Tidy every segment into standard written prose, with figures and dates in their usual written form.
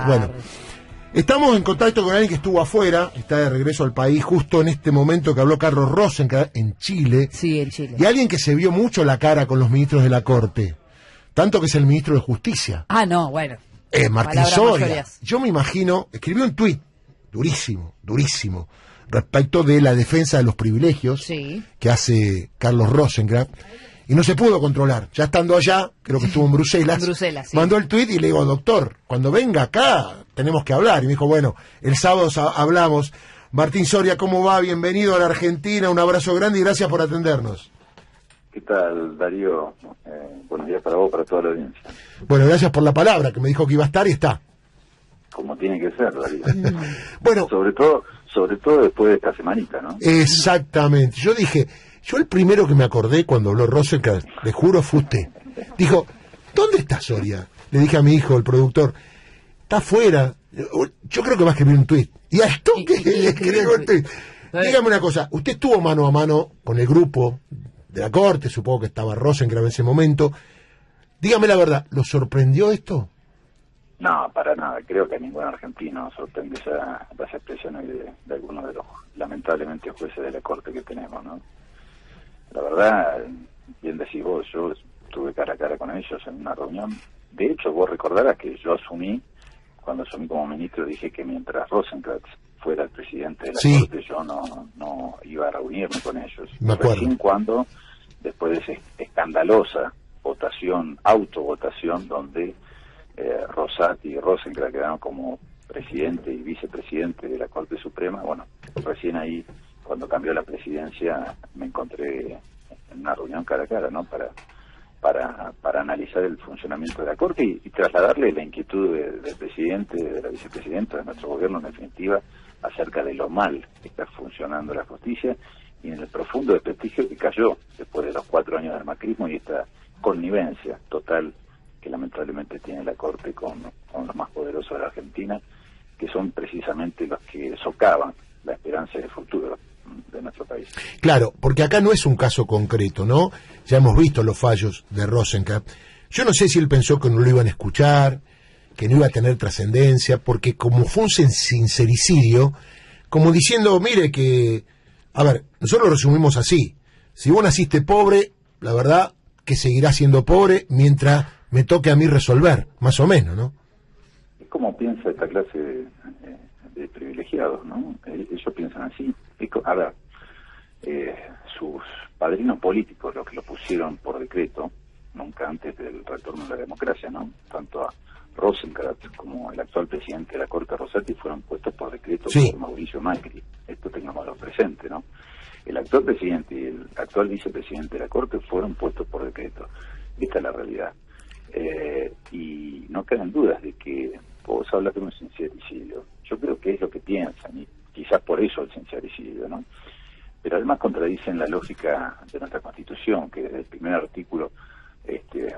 Bueno, estamos en contacto con alguien que estuvo afuera, está de regreso al país justo en este momento que habló Carlos Rosenkrantz en Chile. Sí, en Chile. Y alguien que se vio mucho la cara con los ministros de la Corte, tanto que es el ministro de Justicia. Ah, no, bueno. Martín Soria. Yo me imagino, escribió un tuit durísimo, respecto de la defensa de los privilegios que hace Carlos Rosenkrantz. Y no se pudo controlar. Ya estando allá, creo que estuvo en Bruselas, mandó el tuit y le digo, doctor, cuando venga acá tenemos que hablar. Y me dijo, bueno, el sábado hablamos. Martín Soria, ¿cómo va? Bienvenido a la Argentina, un abrazo grande y gracias por atendernos. ¿Qué tal, Darío? Buenos días para vos, para toda la audiencia. Bueno, gracias por la palabra, que me dijo que iba a estar y está. Como tiene que ser, Darío. Bueno, sobre todo después de esta semanita, ¿no? Exactamente. Yo dije... Yo el primero que me acordé cuando habló Rosenkrantz, le juro, fue usted. Dijo, ¿dónde está Soria? Le dije a mi hijo, el productor, está afuera. Yo creo que va a escribir un tuit. Y a esto que escribió el tuit. Dígame una cosa, usted estuvo mano a mano con el grupo de la Corte, supongo que estaba Rosenkrantz en ese momento. Dígame la verdad, ¿lo sorprendió esto? No, para nada. Creo que a ningún argentino sorprende las expresiones de algunos de los, lamentablemente, jueces de la Corte que tenemos, ¿no? La verdad, bien decís vos, yo estuve cara a cara con ellos en una reunión. De hecho, vos recordarás que yo cuando asumí como ministro, dije que mientras Rosenkrantz fuera el presidente de la Corte, yo no iba a reunirme con ellos. Me acuerdo. Recién cuando, después de esa escandalosa autovotación, donde Rosati y Rosenkrantz quedaron como presidente y vicepresidente de la Corte Suprema, bueno, recién ahí, cuando cambió la presidencia, me encontré en una reunión cara a cara, ¿no? Para analizar el funcionamiento de la Corte y trasladarle la inquietud del presidente, de la vicepresidenta, de nuestro gobierno, en definitiva, acerca de lo mal que está funcionando la justicia y en el profundo desprestigio que cayó después de los 4 años del macrismo y esta connivencia total que lamentablemente tiene la Corte con los más poderosos de la Argentina, que son precisamente los que socavan la esperanza de futuro de nuestro país. Claro, porque acá no es un caso concreto, ¿no? Ya hemos visto los fallos de Rosenkrantz. Yo no sé si él pensó que no lo iban a escuchar, que no iba a tener trascendencia, porque como fue un sincericidio, como diciendo, mire que... A ver, nosotros lo resumimos así. Si vos naciste pobre, la verdad que seguirás siendo pobre mientras me toque a mí resolver, más o menos, ¿no? Es como piensa esta clase de privilegiados, ¿no? Ellos piensan así. A ver, sus padrinos políticos, los que lo pusieron por decreto, nunca antes del retorno de la democracia, ¿no? Tanto a Rosenkrantz como el actual presidente de la Corte, Rosati, fueron puestos por decreto por Mauricio Macri. Esto tengámoslo presente, ¿no? El actual presidente y el actual vicepresidente de la Corte fueron puestos por decreto. Esta es la realidad. Y no quedan dudas de que vos hablas de un sincericidio. Yo creo que es lo que piensan, y quizás por eso el sincericidio, ¿no? Pero además contradicen la lógica de nuestra Constitución, que desde el primer artículo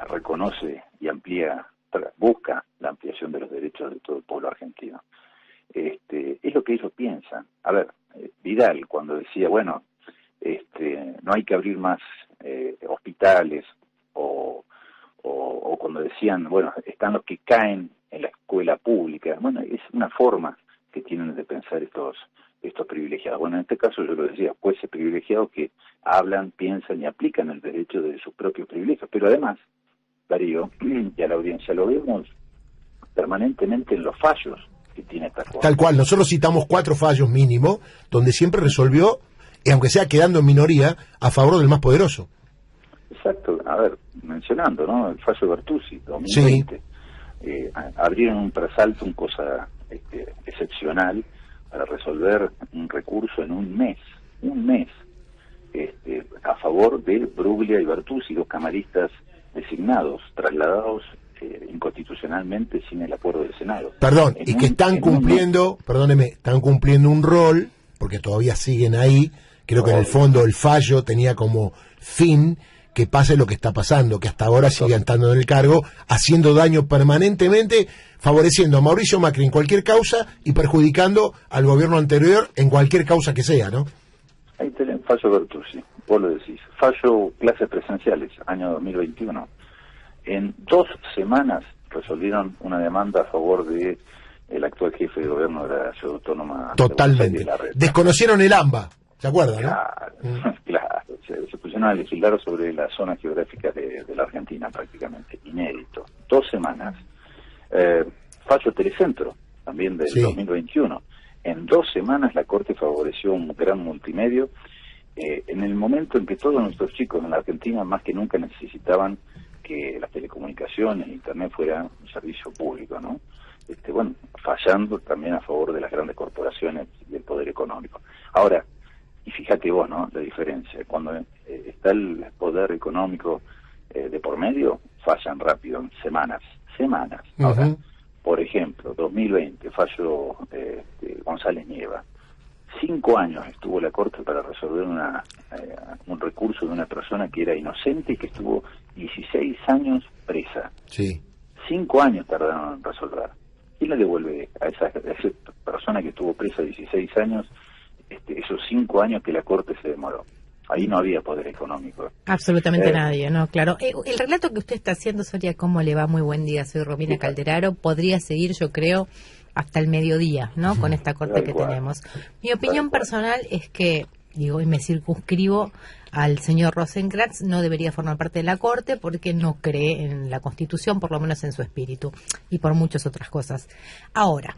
reconoce y busca la ampliación de los derechos de todo el pueblo argentino. Es lo que ellos piensan. A ver, Vidal, cuando decía, bueno, no hay que abrir más hospitales, o cuando decían, bueno, están los que caen en la escuela pública. Bueno, es una forma que tienen de pensar estos privilegiados. Bueno, en este caso yo lo decía, jueces privilegiados que hablan, piensan y aplican el derecho de sus propios privilegios. Pero además, Darío, y a la audiencia, lo vemos permanentemente en los fallos que tiene esta Corte. Tal cual, nosotros citamos 4 fallos mínimo, donde siempre resolvió, y aunque sea quedando en minoría, a favor del más poderoso. Exacto, a ver, mencionando, ¿no? El fallo Bertuzzi, 2020. Abrieron un trasalto, una cosa excepcional, para resolver un recurso en un mes, a favor de Bruglia y Bertuzzi, 2 camaristas designados, trasladados inconstitucionalmente sin el acuerdo del Senado. Perdón, y que están cumpliendo, están cumpliendo un rol, porque todavía siguen ahí. Creo que en el fondo el fallo tenía como fin que pase lo que está pasando, que hasta ahora sigue estando en el cargo, haciendo daño permanentemente, favoreciendo a Mauricio Macri en cualquier causa y perjudicando al gobierno anterior en cualquier causa que sea, ¿no? Ahí tenés fallo Bertuzzi, vos lo decís. Fallo clases presenciales, año 2021. En 2 semanas resolvieron una demanda a favor de el actual jefe de gobierno de la ciudad autónoma. Totalmente. Desconocieron el AMBA, ¿se acuerdan? Claro, claro. Se pusieron a legislar sobre las zonas geográficas de la Argentina prácticamente, inédito. 2 semanas. Fallo Telecentro, también del 2021. En 2 semanas la Corte favoreció un gran multimedio, en el momento en que todos nuestros chicos en la Argentina más que nunca necesitaban que las telecomunicaciones, Internet fuera un servicio público, ¿no? Bueno, fallando también a favor de las grandes corporaciones y el poder económico. Ahora, y fíjate vos, ¿no?, la diferencia. Cuando está el poder económico de por medio, fallan rápido, en semanas. Ahora, por ejemplo, 2020, fallo González Nieva. 5 años estuvo la Corte para resolver un recurso de una persona que era inocente y que estuvo 16 años presa. Sí. 5 años tardaron en resolver. ¿Quién le devuelve a esa persona que estuvo presa 16 años esos 5 años que la Corte se demoró? Ahí no había poder económico. Absolutamente nadie, ¿no? Claro. El relato que usted está haciendo, Soria, ¿cómo le va? Muy buen día, soy Romina Calderaro. Podría seguir, yo creo, hasta el mediodía, ¿no? Con esta Corte que tenemos. Mi opinión personal es que, digo, y me circunscribo al señor Rosenkrantz, no debería formar parte de la Corte porque no cree en la Constitución, por lo menos en su espíritu, y por muchas otras cosas. Ahora,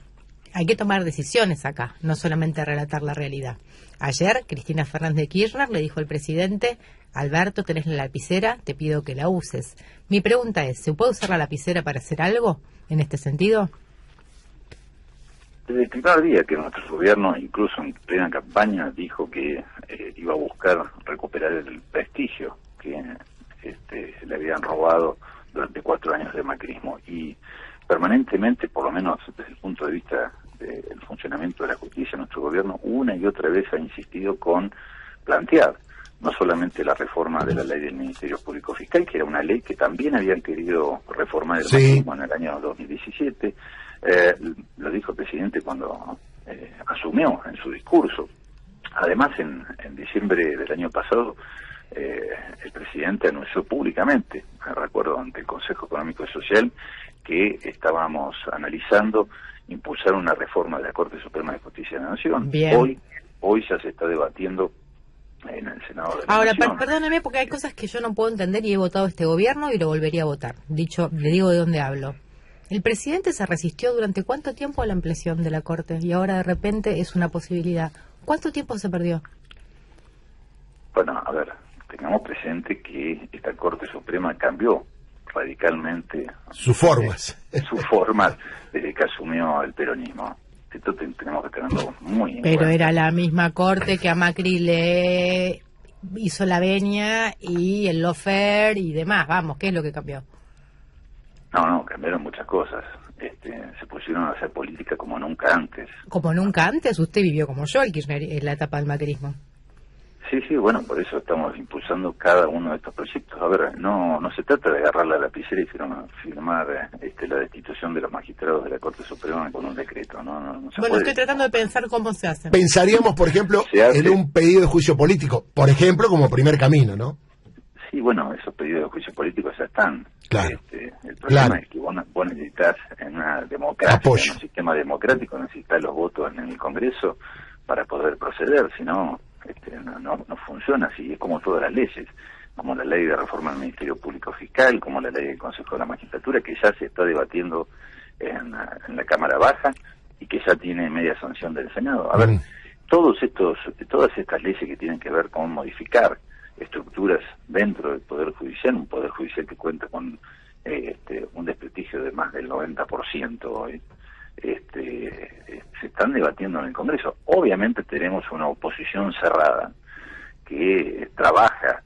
hay que tomar decisiones acá, no solamente relatar la realidad. Ayer, Cristina Fernández de Kirchner le dijo al presidente: Alberto, tenés la lapicera, te pido que la uses. Mi pregunta es, ¿se puede usar la lapicera para hacer algo en este sentido? Desde el primer día que nuestro gobierno, incluso en plena campaña, dijo que iba a buscar recuperar el prestigio que le habían robado durante 4 años de macrismo. Y permanentemente, por lo menos desde el punto de vista del funcionamiento de la justicia, nuestro gobierno una y otra vez ha insistido con plantear no solamente la reforma de la ley del Ministerio Público Fiscal, que era una ley que también habían querido reformar el macrismo en el año 2017, lo dijo el presidente cuando asumió en su discurso. Además, en diciembre del año pasado, el presidente anunció públicamente, me recuerdo ante el Consejo Económico y Social, que estábamos analizando impulsar una reforma de la Corte Suprema de Justicia de la Nación. Bien. Hoy ya se está debatiendo en el Senado de la Ahora, Nación. perdóneme, porque hay cosas que yo no puedo entender y he votado este gobierno y lo volvería a votar. Le digo de dónde hablo. El presidente se resistió durante ¿cuánto tiempo a la ampliación de la Corte? Y ahora de repente es una posibilidad. ¿Cuánto tiempo se perdió? Bueno, a ver, tengamos presente que esta Corte Suprema cambió radicalmente sus formas desde que asumió el peronismo. Esto tenemos que tenerlo muy en Pero cuenta. era la misma Corte que a Macri le hizo la venia y el lawfare y demás. Vamos, ¿qué es lo que cambió? No, cambiaron muchas cosas. Se pusieron a hacer política como nunca antes. Como nunca antes, usted vivió como yo en la etapa del macrismo. Sí, bueno, por eso estamos impulsando cada uno de estos proyectos. A ver, no se trata de agarrar la lapicera y firmar la destitución de los magistrados de la Corte Suprema con un decreto. No se bueno, puede. estoy tratando de pensar cómo se hace. Pensaríamos, por ejemplo, en un pedido de juicio político, por ejemplo, como primer camino, ¿no? Sí, bueno, esos pedidos de juicio político ya están. Claro. El problema es que vos necesitas en una democracia, apoyo. en un sistema democrático, necesitas los votos en el Congreso para poder proceder, si no, no funciona así. Es como todas las leyes, como la ley de reforma del Ministerio Público Fiscal, como la ley del Consejo de la Magistratura, que ya se está debatiendo en la Cámara Baja y que ya tiene media sanción del Senado. A ver, todas estas leyes que tienen que ver con modificar estructuras dentro del Poder Judicial, un Poder Judicial que cuenta con un desprestigio de más del 90% hoy, se están debatiendo en el Congreso. Obviamente tenemos una oposición cerrada que trabaja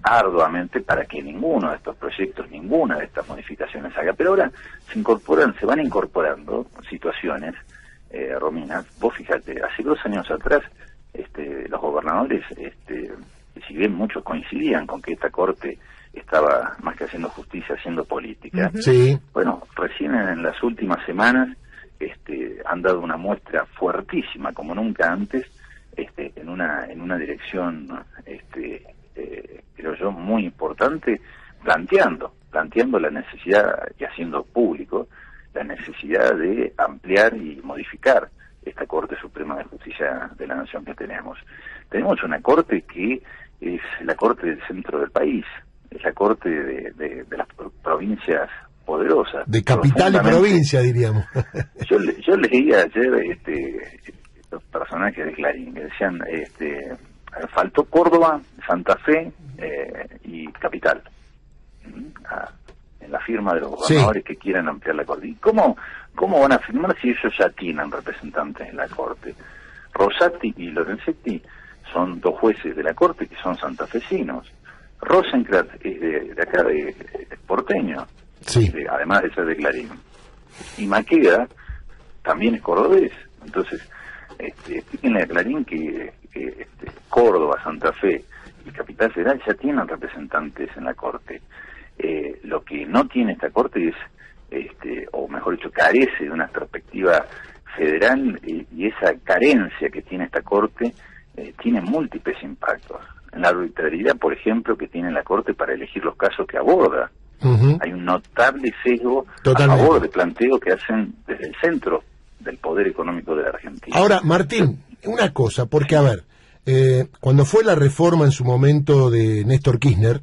arduamente para que ninguno de estos proyectos, ninguna de estas modificaciones se haga. Pero ahora se van incorporando situaciones, Romina. Vos fíjate, hace 2 años atrás los gobernadores, si bien muchos coincidían con que esta Corte estaba más que haciendo justicia, haciendo política. Sí. Bueno, recién en las últimas semanas han dado una muestra fuertísima, como nunca antes, en una dirección, creo yo, muy importante, planteando la necesidad y haciendo público la necesidad de ampliar y modificar esta Corte Suprema de Justicia de la Nación que tenemos. Tenemos una Corte que es la Corte del centro del país, es la Corte de las provincias poderosas. De capital y provincia, diríamos. Yo leí ayer los personajes de Clarín que decían, faltó Córdoba, Santa Fe y Capital. En la firma de los gobernadores que quieran ampliar la Corte. ¿Y cómo van a firmar si ellos ya tienen representantes en la Corte? Rosati y Lorenzetti son dos jueces de la Corte que son santafesinos. Rosenkrantz es de acá, de porteño, además de ser de Clarín. Y Maqueda también es cordobés. Entonces, explíquenle a Clarín que Córdoba, Santa Fe y Capital Federal ya tienen representantes en la Corte. Lo que no tiene esta Corte es, o mejor dicho, carece de una perspectiva federal, y esa carencia que tiene esta Corte tiene múltiples impactos. En la arbitrariedad, por ejemplo, que tiene la Corte para elegir los casos que aborda. Hay un notable sesgo a favor de planteos que hacen desde el centro del poder económico de la Argentina. Ahora, Martín, una cosa, porque a ver, cuando fue la reforma en su momento de Néstor Kirchner,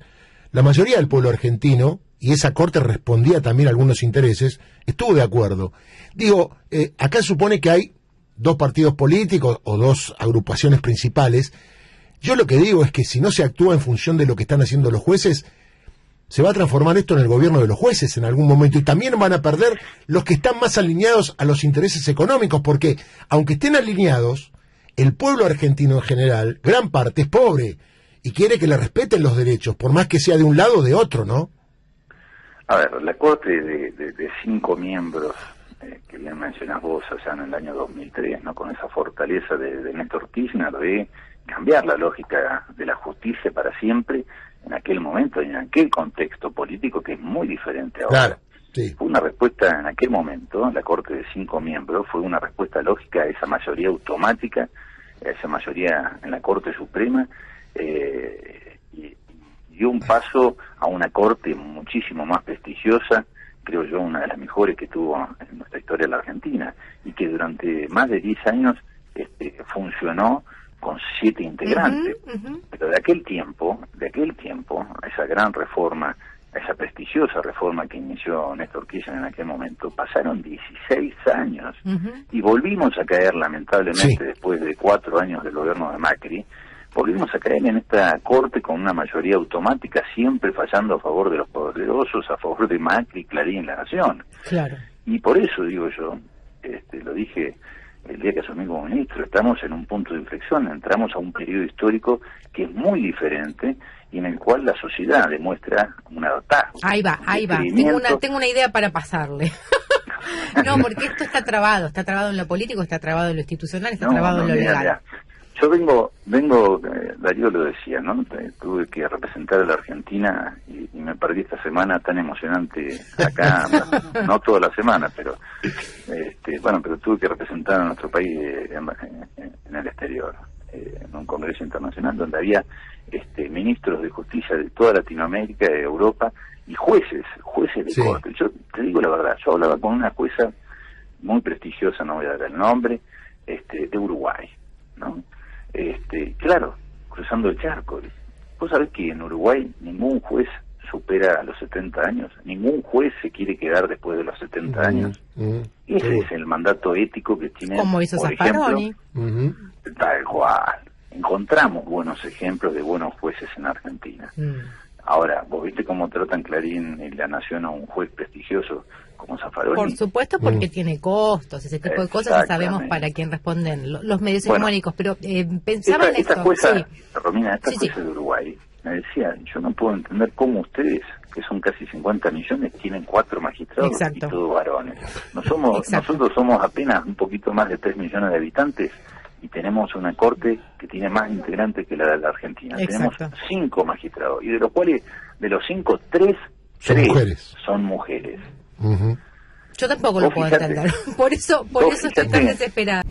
la mayoría del pueblo argentino, y esa Corte respondía también a algunos intereses, estuvo de acuerdo. Digo, acá supone que hay dos partidos políticos o dos agrupaciones principales. Yo lo que digo es que si no se actúa en función de lo que están haciendo los jueces, se va a transformar esto en el gobierno de los jueces en algún momento, y también van a perder los que están más alineados a los intereses económicos, porque aunque estén alineados, el pueblo argentino en general, gran parte, es pobre y quiere que le respeten los derechos, por más que sea de un lado o de otro, ¿no? A ver, la Corte de 5 miembros, que bien mencionás vos, allá en el año 2003, ¿no? Con esa fortaleza de Néstor Kirchner de cambiar la lógica de la justicia para siempre, en aquel momento y en aquel contexto político que es muy diferente ahora. Claro, sí. Fue una respuesta en aquel momento, la Corte de 5 miembros, fue una respuesta lógica a esa mayoría automática, a esa mayoría en la Corte Suprema, y dio un paso a una Corte muchísimo más prestigiosa, creo yo una de las mejores que tuvo en nuestra historia la Argentina, y que durante más de 10 años funcionó con 7 integrantes. Pero de aquel tiempo, esa gran reforma, esa prestigiosa reforma que inició Néstor Kirchner en aquel momento, pasaron 16 años y volvimos a caer, lamentablemente, después de 4 años del gobierno de Macri, volvimos a caer en esta Corte con una mayoría automática, siempre fallando a favor de los poderosos, a favor de Macri, Clarín, La Nación. Claro. Y por eso digo yo, lo dije el día que asumí como ministro, estamos en un punto de inflexión, entramos a un periodo histórico que es muy diferente y en el cual la sociedad demuestra un hartazgo. Ahí va. Tengo una idea para pasarle. No, porque esto está trabado en lo político, está trabado en lo institucional, está trabado en lo legal. Mira. Yo vengo, Darío lo decía, ¿no? Tuve que representar a la Argentina y me perdí esta semana tan emocionante acá, no toda la semana, pero pero tuve que representar a nuestro país en el exterior, en un congreso internacional donde había ministros de justicia de toda Latinoamérica, de Europa, y jueces de corte. Yo te digo la verdad, yo hablaba con una jueza muy prestigiosa, no voy a dar el nombre, de Uruguay, ¿no? Claro, cruzando el charco. Vos sabés que en Uruguay ningún juez supera a los 70 años, ningún juez se quiere quedar después de los 70 años. Ese es el mandato ético que tiene, como hizo por Zaffaroni. ejemplo, tal cual. Encontramos buenos ejemplos de buenos jueces en Argentina. Ahora, ¿vos viste cómo tratan Clarín y La Nación a un juez prestigioso como Zaffaroni? Por supuesto, porque tiene costos, ese tipo de cosas, y sabemos para quién responden los medios hegemónicos, pero pensaba en esto. Romina, esta jueza de Uruguay me decía, yo no puedo entender cómo ustedes, que son casi 50 millones, tienen 4 magistrados y todos varones. Nosotros somos apenas un poquito más de 3 millones de habitantes y tenemos una corte que tiene más integrantes que la de la Argentina. Tenemos 5 magistrados, y de los cuales, de los 5, 3 son mujeres. Yo tampoco lo puedo entender. Por eso estoy tan desesperada.